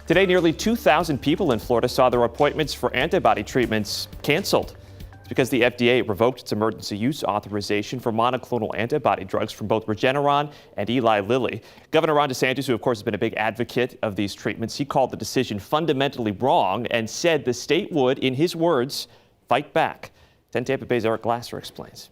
Today, nearly 2,000 people in Florida saw their appointments for antibody treatments canceled. It's because the FDA revoked its emergency use authorization for monoclonal antibody drugs from both Regeneron and Eli Lilly. Governor Ron DeSantis, who of course has been a big advocate of these treatments, he called the decision fundamentally wrong and said the state would, in his words, fight back. 10 Tampa Bay's Eric Glasser explains.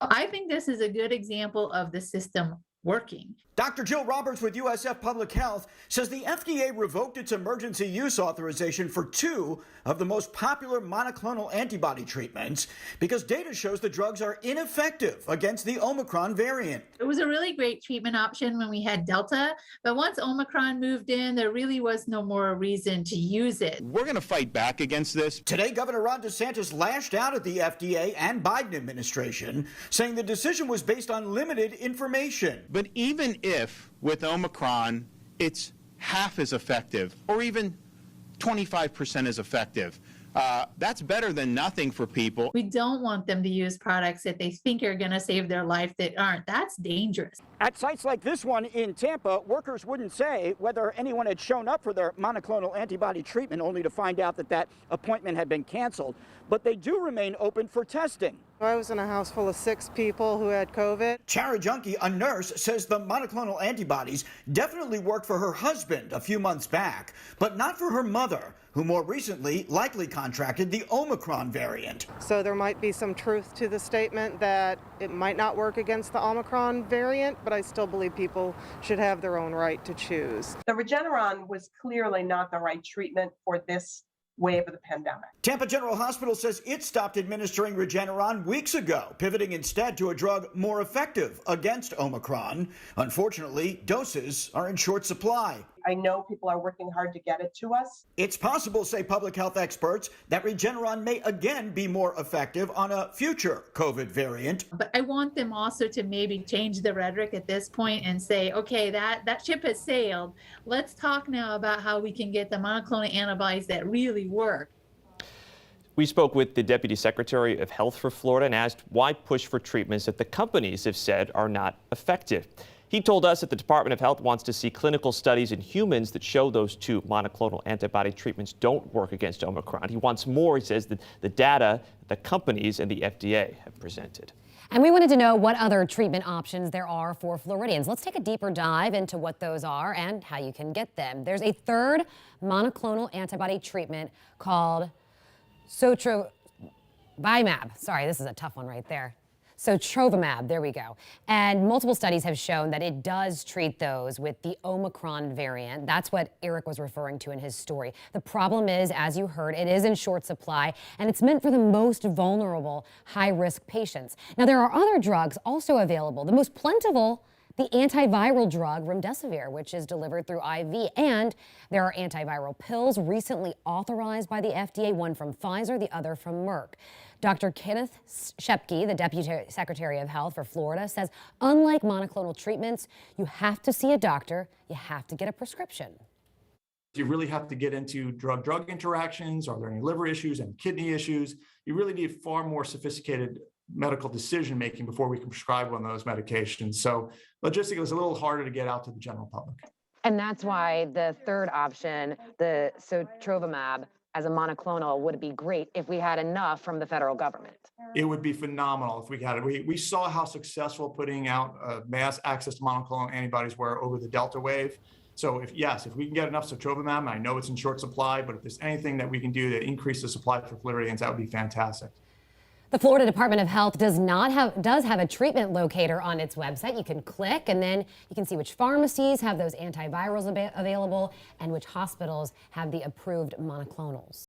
I think this is a good example of the system working. Dr. Jill Roberts with USF Public Health says the FDA revoked its emergency use authorization for two of the most popular monoclonal antibody treatments because data shows the drugs are ineffective against the Omicron variant. It was a really great treatment option when we had Delta, but once Omicron moved in, there really was no more reason to use it. We're going to fight back against this. Today, Governor Ron DeSantis lashed out at the FDA and Biden administration, saying the decision was based on limited information. But even if with Omicron it's half as effective or even 25% as effective, that's better than nothing for people. We don't want them to use products that they think are going to save their life that aren't. That's dangerous. At sites like this one in Tampa, workers wouldn't say whether anyone had shown up for their monoclonal antibody treatment, only to find out that that appointment had been canceled. But they do remain open for testing. I was in a house full of 6 people who had COVID. Chara Junkie, a nurse, says the monoclonal antibodies definitely worked for her husband a few months back, but not for her mother, who more recently likely contracted the Omicron variant. So there might be some truth to the statement that it might not work against the Omicron variant, but I still believe people should have their own right to choose. The Regeneron was clearly not the right treatment for this wave of the pandemic. Tampa General Hospital says it stopped administering Regeneron weeks ago, pivoting instead to a drug more effective against Omicron. Unfortunately, doses are in short supply. I know people are working hard to get it to us. It's possible, say public health experts, that Regeneron may again be more effective on a future COVID variant. But I want them also to maybe change the rhetoric at this point and say, okay, that ship has sailed. Let's talk now about how we can get the monoclonal antibodies that really work. We spoke with the Deputy Secretary of Health for Florida and asked why push for treatments that the companies have said are not effective. He told us that the Department of Health wants to see clinical studies in humans that show those two monoclonal antibody treatments don't work against Omicron. He wants more, he says, that the data the companies and the FDA have presented. And we wanted to know what other treatment options there are for Floridians. Let's take a deeper dive into what those are and how you can get them. There's a third monoclonal antibody treatment called Sotrovimab. Sorry, this is a tough one right there. Sotrovimab, there we go. And multiple studies have shown that it does treat those with the Omicron variant. That's what Eric was referring to in his story. The problem is, as you heard, it is in short supply, and it's meant for the most vulnerable, high-risk patients. Now, there are other drugs also available. The most plentiful, the antiviral drug remdesivir, which is delivered through IV. And there are antiviral pills recently authorized by the FDA, one from Pfizer, the other from Merck. Dr. Kenneth Shepke, the Deputy Secretary of Health for Florida, says unlike monoclonal treatments, you have to see a doctor, you have to get a prescription. You really have to get into drug-drug interactions. Are there any liver issues and kidney issues? You really need far more sophisticated medical decision-making before we can prescribe one of those medications. So logistically, it's a little harder to get out to the general public. And that's why the third option, the Sotrovimab, as a monoclonal would be great if we had enough from the federal government. It would be phenomenal if we had it. We saw how successful putting out mass access to monoclonal antibodies were over the Delta wave. So if we can get enough Sotrovimab, I know it's in short supply, but if there's anything that we can do to increase the supply for Floridians, that would be fantastic. The Florida Department of Health does have a treatment locator on its website. You can click and then you can see which pharmacies have those antivirals available and which hospitals have the approved monoclonals.